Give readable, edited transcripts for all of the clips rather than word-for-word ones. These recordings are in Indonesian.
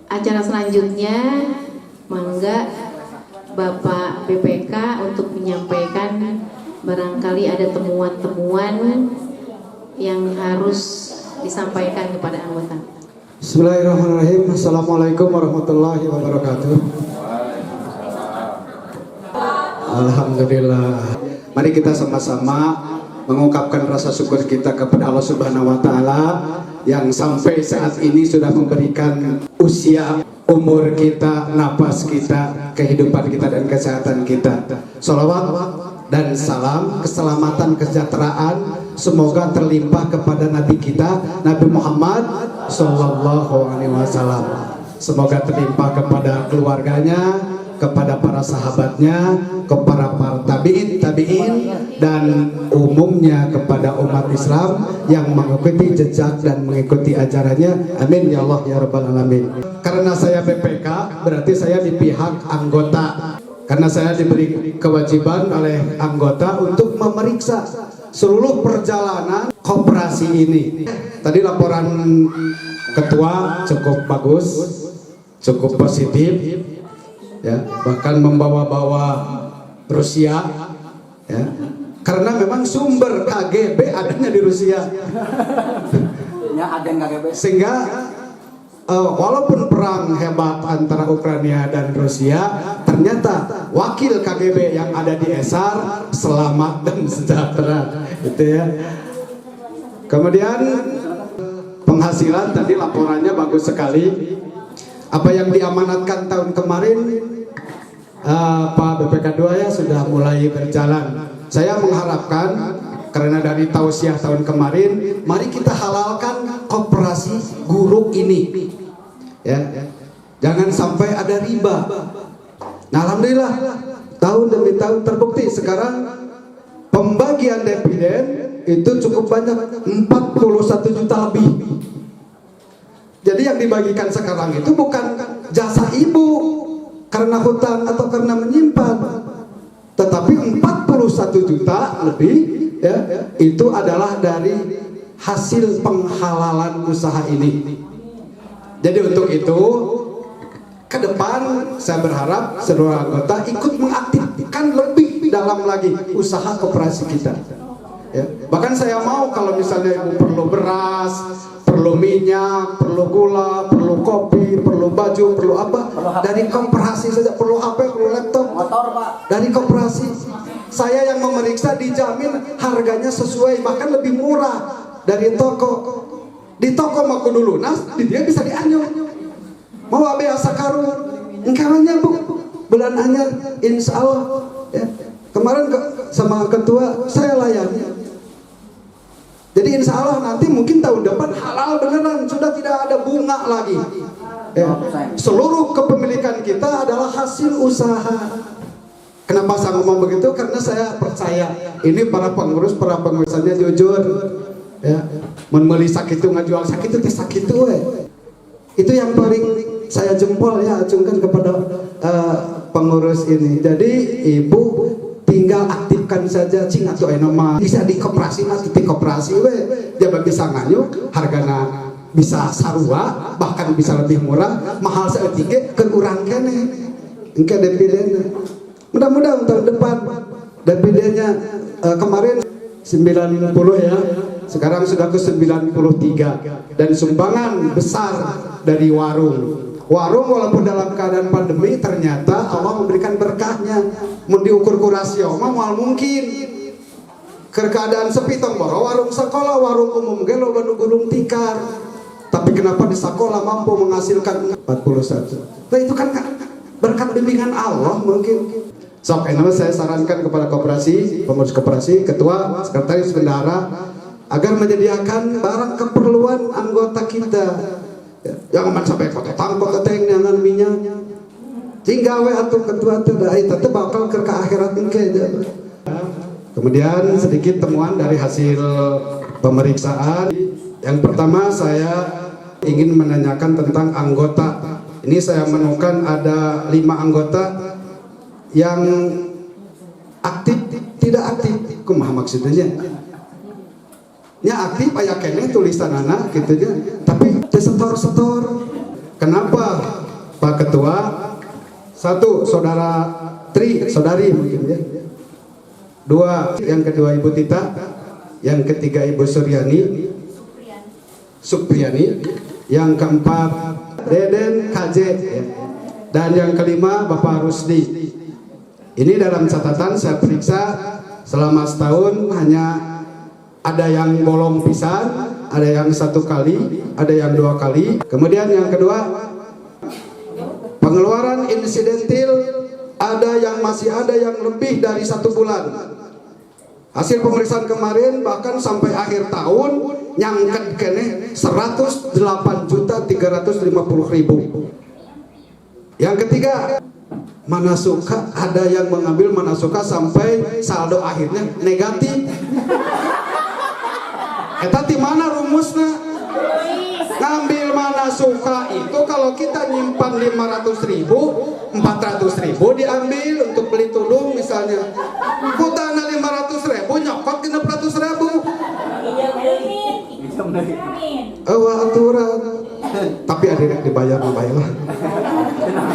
acara selanjutnya, mangga Bapak BPK untuk menyampaikan barangkali ada temuan-temuan yang harus disampaikan kepada anggota. Bismillahirrahmanirrahim. Assalamualaikum warahmatullahi wabarakatuh. Alhamdulillah. Mari kita sama-sama mengungkapkan rasa syukur kita kepada Allah Subhanahu wa Ta'ala yang sampai saat ini sudah memberikan usia, umur kita, napas kita, kehidupan kita, dan kesehatan kita. Sholawat dan salam, keselamatan, kesejahteraan semoga terlimpah kepada Nabi kita, Nabi Muhammad Sallallahu Alaihi Wasallam. Semoga terlimpah kepada keluarganya, kepada para sahabatnya, kepada para tabi'in, dan umumnya kepada umat Islam yang mengikuti jejak dan mengikuti ajarannya. Amin ya Allah ya Rabbal Alamin. Karena saya BPK, berarti saya di pihak anggota. Karena saya diberi kewajiban oleh anggota untuk memeriksa seluruh perjalanan koperasi ini. Tadi laporan ketua cukup bagus, cukup positif, ya, bahkan membawa-bawa Rusia, ya, karena memang sumber KGB adanya di Rusia. Sehingga walaupun perang hebat antara Ukraina dan Rusia, ternyata wakil KGB yang ada di Esar selamat dan sejahtera, gitu ya. Kemudian penghasilan tadi laporannya bagus sekali. Apa yang diamanatkan tahun kemarin Pak BPK 2 ya sudah mulai berjalan. Saya mengharapkan karena dari tausiah tahun kemarin, mari kita halalkan koperasi guru ini, ya. Jangan sampai ada riba. Nah, alhamdulillah tahun demi tahun terbukti sekarang pembagian dividen itu cukup banyak, 41 juta lebih. Jadi yang dibagikan sekarang itu bukan jasa ibu karena hutang atau karena menyimpan, tetapi 41 juta lebih, ya, itu adalah dari hasil penghalalan usaha ini. Jadi untuk itu ke depan saya berharap seluruh anggota ikut mengaktifkan lebih dalam lagi usaha koperasi kita, ya. Bahkan saya mau kalau misalnya ibu perlu beras, perlu minyak, perlu gula, perlu kopi, perlu baju, perlu apa, dari koperasi saja. Perlu HP, perlu laptop, motor, Pak, dari koperasi. Saya yang memeriksa dijamin harganya sesuai, bahkan lebih murah dari toko. Di toko maku dulu nas, dia bisa dianyur. Mau abe asakaru, engkawanya bu, bulan anyar, insya Allah, ya. Kemarin sama ketua saya layani. Jadi insya Allah nanti mungkin tahun depan halal beneran, sudah tidak ada bunga lagi, ya. Seluruh kepemilikan kita adalah hasil usaha. Kenapa saya ngomong begitu? Karena saya percaya ini para pengurusannya jujur, ya. Membeli sakit itu ngajual sakit itu sakit itu, itu yang paling saya jempol, ya, acungkan kepada pengurus ini. Jadi ibu tinggal aktifkan saja cing atau enoma bisa di koperasi, di koperasi dia bisa nganyuk, hargana bisa sarua, bahkan bisa lebih murah, mahal seetika kekurang kene engke dividen. Mudah-mudahan tahun depan dividennya kemarin 90, ya, sekarang sudah ke 93, dan sumbangan besar dari warung walaupun dalam keadaan pandemi ternyata Allah memberikan berkahnya. Mau diukur kurasio mal mungkin ke keadaan sepi tong boro warung sekolah, warung umum ge loba nu gulung tikar, tapi kenapa di sekolah mampu menghasilkan 41. Nah, itu kan berkat bimbingan Allah mungkin. Sok enama saya sarankan kepada koperasi, pengurus koperasi, ketua, sekretaris bendahara agar menyediakan barang keperluan anggota kita. Ya, jangan sampai foto tangkok keteng dengan minyak. Tinggal we atuh ketua teh da eta teh bakal ke akhirat engke. Kemudian sedikit temuan dari hasil pemeriksaan. Yang pertama saya ingin menanyakan tentang anggota. Ini saya menemukan ada 5 anggota yang aktif, tidak aktif. Kumaha maksudnya? Ya aktif aya keneh tulisan anak gitu ya, tapi setor-setor Kenapa Pak Ketua? Satu, saudara Tri, saudari mungkin ya. Dua, yang kedua Ibu Tita, yang ketiga Ibu Supriani, yang keempat Deden KJ, ya. Dan yang kelima Bapak Rusdi. Ini dalam catatan saya periksa selama setahun hanya ada yang bolong pisan, ada yang 1 kali, ada yang 2 kali. Kemudian yang kedua, pengeluaran insidentil ada yang masih ada yang lebih dari 1 bulan. Hasil pemeriksaan kemarin bahkan sampai akhir tahun nyangket kene 108.350.000. Yang ketiga, manasuka ada yang mengambil manasuka sampai saldo akhirnya negatif. Eta di mana rumusnya? Ngambil manasuka itu kalau kita nyimpan 500.000, 400.000 diambil untuk beli tulung misalnya. Hutangnya 500.000 nyokot ke 600.000. Aturan. Tapi ada yang dibayar lah.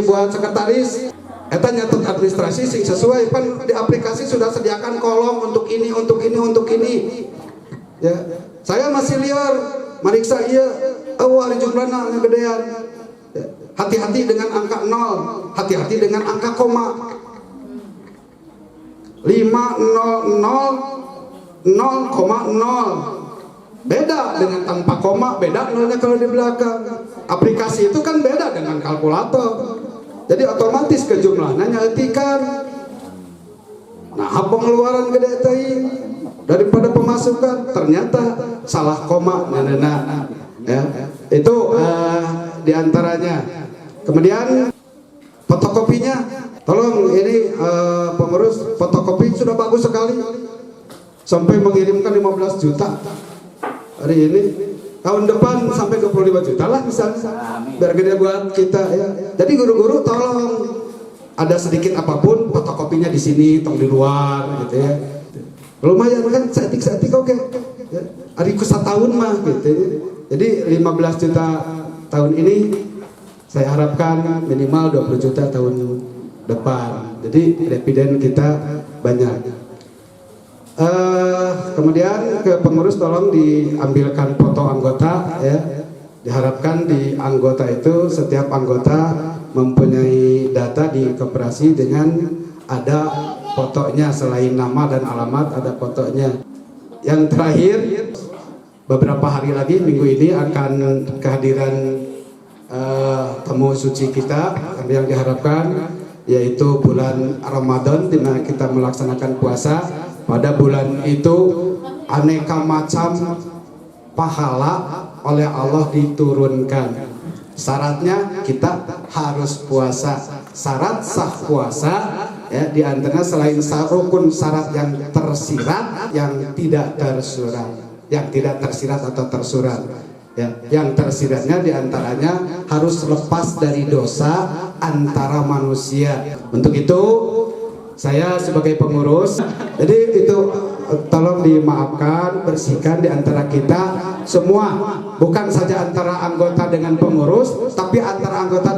Buat sekretaris, eta nyatet administrasi sing sesuai kan di aplikasi sudah sediakan kolom untuk ini. Ya, saya masih liar mariksa iya, hari jumlahnya gedean. Ya, hati-hati dengan angka 0, hati-hati dengan angka koma. 500 0,0 beda dengan tanpa koma, beda nolnya kalau di belakang. Aplikasi itu kan beda dengan kalkulator, jadi otomatis ke jumlahnya nyaletikan. Nah, pengeluaran gede teh daripada pemasukan ternyata salah koma. Nah, ya, itu diantaranya. Kemudian fotokopinya, tolong ini pengurus fotokopi sudah bagus sekali, sampai mengirimkan 15 juta. Hari ini, tahun depan sampai 25 juta lah misalnya, biar gede buat kita ya. Jadi guru-guru tolong ada sedikit apapun fotokopinya di sini, tong di luar gitu ya. Lumayan kan, setik oke. Ya. Hariku 1 tahun mah gitu. Jadi 15 juta tahun ini saya harapkan minimal 20 juta tahun depan. Jadi dividen kita banyak. Kemudian ke pengurus tolong diambilkan foto anggota ya. Diharapkan di anggota itu setiap anggota mempunyai data di koperasi dengan ada fotonya, selain nama dan alamat ada fotonya. Yang terakhir, beberapa hari lagi minggu ini akan kehadiran tamu suci kita yang diharapkan, yaitu bulan Ramadan di mana kita melaksanakan puasa. Pada bulan itu aneka macam pahala oleh Allah diturunkan. Syaratnya kita harus puasa. Syarat sah puasa ya, diantaranya selain rukun syarat yang tersirat, yang tidak tersurat, yang tidak tersirat atau tersurat. Ya, yang tersiratnya diantaranya harus lepas dari dosa antara manusia. Untuk itu saya sebagai pengurus, jadi itu tolong dimaafkan, bersihkan di antara kita semua, bukan saja antara anggota dengan pengurus, tapi antara anggota,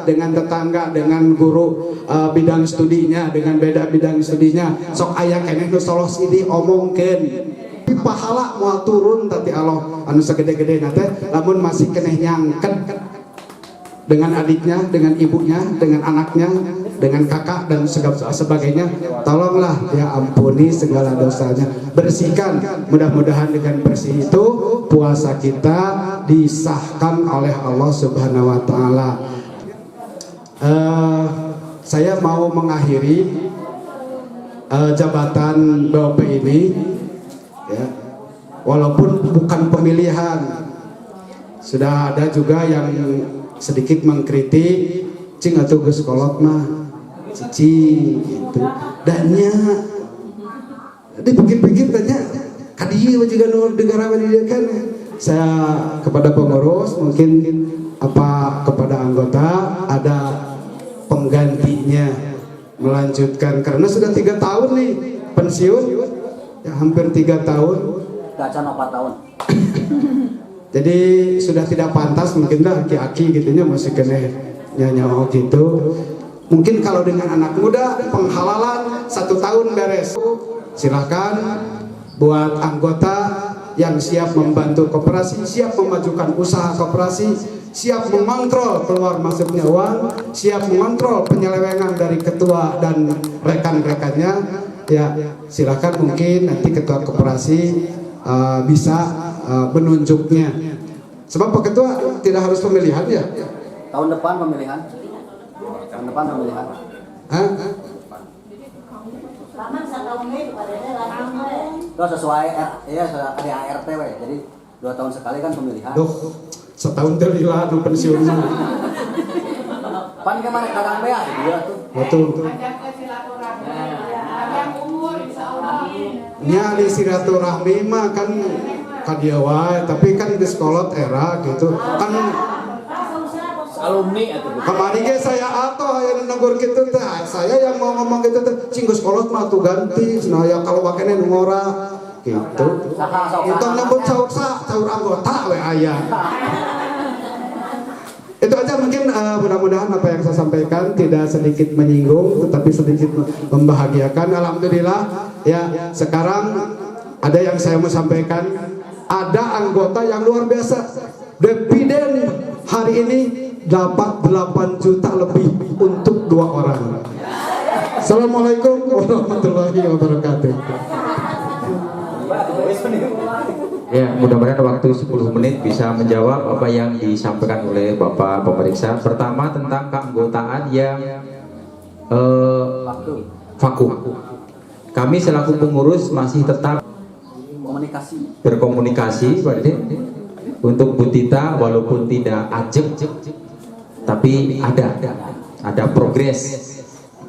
dengan tetangga, dengan guru bidang studinya, dengan beda bidang studinya. Sok aya keneh nu solos ini omongkeun. Pahala mau turun tadi Allah anu segede-gede nate, namun masih keneh nyangket dengan adiknya, dengan ibunya, dengan anaknya, dengan kakak dan sebagainya. Tolonglah ya, ampuni segala dosanya, bersihkan. Mudah-mudahan dengan bersih itu puasa kita disahkan oleh Allah Subhanahu wa taala. Saya mau mengakhiri jabatan BOP ini ya, walaupun bukan pemilihan. Sudah ada juga yang sedikit mengkritik, cing atau geus kolot mah cici gitu. Dannya dipikir-pikir tanya kadieu juga nu negara dia kan. Saya kepada pengurus, mungkin apa kepada anggota ada penggantinya melanjutkan, karena sudah 3 tahun nih pensiun ya, hampir 3 tahun. Gacan 4 tahun. Jadi sudah tidak pantas mungkin lah aki-aki gitunya masih kena nyanyi gitu. Mungkin kalau dengan anak muda penghalalan 1 tahun beres. Silakan buat anggota yang siap membantu koperasi, siap memajukan usaha koperasi, siap mengontrol keluar masuknya uang, siap mengontrol penyelewengan dari ketua dan rekan-rekannya. Ya, silakan mungkin nanti ketua koperasi bisa menunjuknya. Sebab Pak Ketua tidak harus pemilihan ya. Tahun depan pemilihan. Tahun depan pemilihan. Hah? Itu sesuai ya ada ART we. Jadi 2 tahun sekali kan pemilihan. Duh, setahun terlilah nu pensiun. Pan kemarin kadang bea dia tuh. Betul. Nyali silaturahmi mah kan kadia wae, tapi kan geus kolot era gitu. Kan Alumni atau kemarin ge saya atoh aya negur kitu teh. Saya yang mau ngomong gitu teh, cing geus kolot mah tuh ganti. Cenah aya kalau wakene nu ngora gitu. Itu nyebut saur anggota we aya. Itu aja mungkin mudah-mudahan apa yang saya sampaikan tidak sedikit menyinggung tetapi sedikit membahagiakan. Alhamdulillah ya, sekarang ada yang saya mau sampaikan, ada anggota yang luar biasa. Dividen hari ini dapat 8 juta lebih untuk 2 orang. Assalamualaikum warahmatullahi wabarakatuh. Ya, mudah-mudahan waktu 10 menit bisa menjawab apa yang disampaikan oleh Bapak Pemeriksa. Pertama tentang keanggotaan yang vakum. Kami selaku pengurus masih tetap berkomunikasi Pak Dede, untuk Bu Tita walaupun tidak ajak tapi ada progres.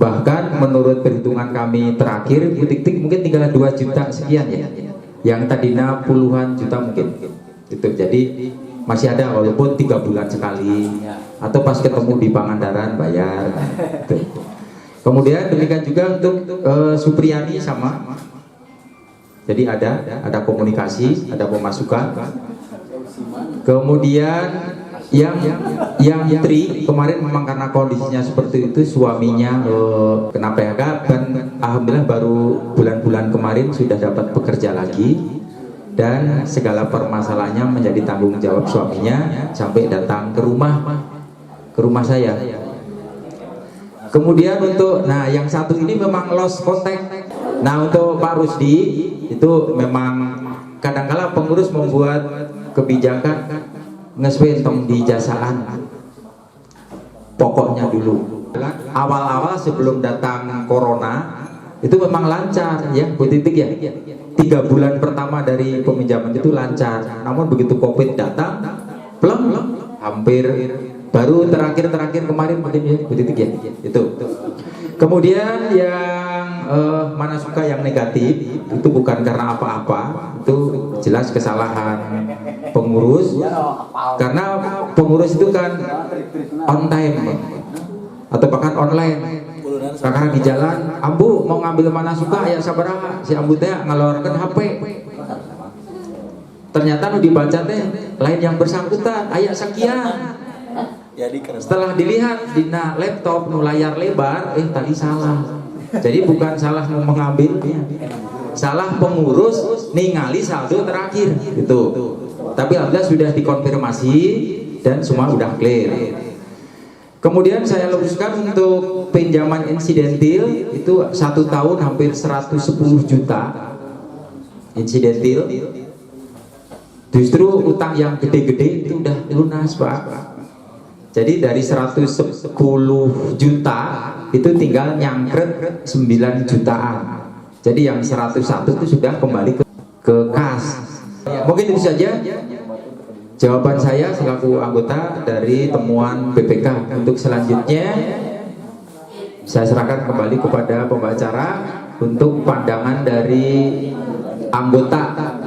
Bahkan menurut perhitungan kami terakhir Bu Tik mungkin tinggal 2 juta sekian ya, yang tadinya puluhan juta mungkin itu. Jadi masih ada walaupun 3 bulan sekali atau pas ketemu di Pangandaran bayar gitu. Kemudian demikian juga untuk Supriyani sama. Jadi ada komunikasi, ada pemasukan. Kemudian yang Tri kemarin memang karena kondisinya seperti itu, suaminya kena PHK dan alhamdulillah baru bulan-bulan kemarin sudah dapat bekerja lagi, dan segala permasalahannya menjadi tanggung jawab suaminya sampai datang ke rumah saya. Kemudian untuk yang satu ini memang lost contact. Nah, untuk Pak Rusdi itu memang kadang-kala pengurus membuat kebijakan ngeswentong di jasaan pokoknya dulu. Awal-awal sebelum datang corona itu memang lancar ya Bu Titik ya. 3 bulan pertama dari peminjaman itu lancar. Namun begitu Covid datang, plem hampir baru terakhir kemarin mungkin ya Bu Titik ya. Itu. Kemudian yang mana suka yang negatif itu bukan karena apa-apa, itu jelas kesalahan pengurus, karena pengurus itu kan on time atau bahkan online. Karena di jalan ambu mau ngambil mana suka ya sabaraha si ambu teh ngalorkeun HP, ternyata nu dibaca teh lain yang bersangkutan aya sekian. Setelah dilihat di laptop nu layar lebar, tadi salah. Jadi bukan salah mau mengambilnya, salah pengurus ningali saldo terakhir gitu. Tapi alhamdulillah sudah dikonfirmasi dan semua sudah clear. Kemudian saya luruskan untuk pinjaman insidentil itu 1 tahun hampir 110 juta insidentil. Justru utang yang gede-gede itu udah lunas Pak. Jadi dari 110 juta itu tinggal nyangkret 9 jutaan. Jadi yang 101 itu sudah kembali ke kas. Mungkin itu saja jawaban saya selaku anggota dari temuan BPK. Untuk selanjutnya saya serahkan kembali kepada pembicara untuk pandangan dari anggota